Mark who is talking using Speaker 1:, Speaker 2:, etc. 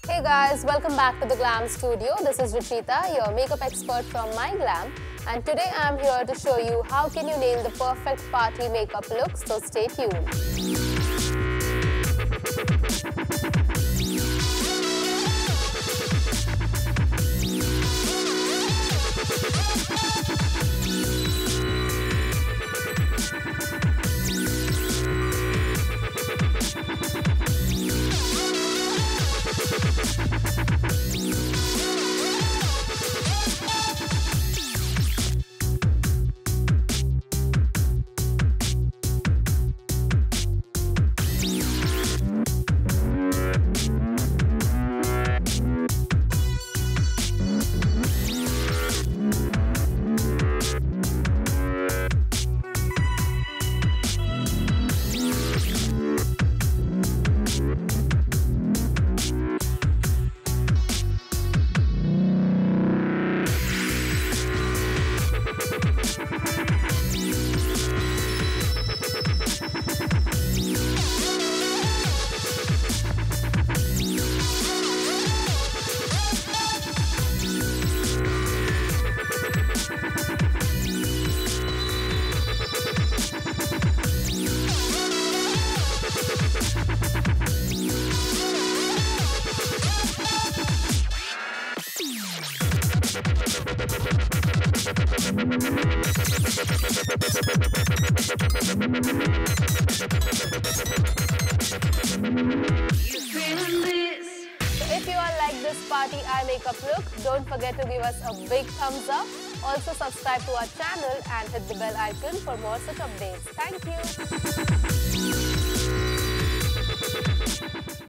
Speaker 1: Hey guys, welcome back to the Glam Studio. This is Ruchita, your makeup expert from MyGlamm, and today I am here to show you how can you nail the perfect party makeup look, so stay tuned. If you all like this party eye makeup look, don't forget to give us a big thumbs up. Also subscribe to our channel and hit the bell icon for more such updates. Thank you.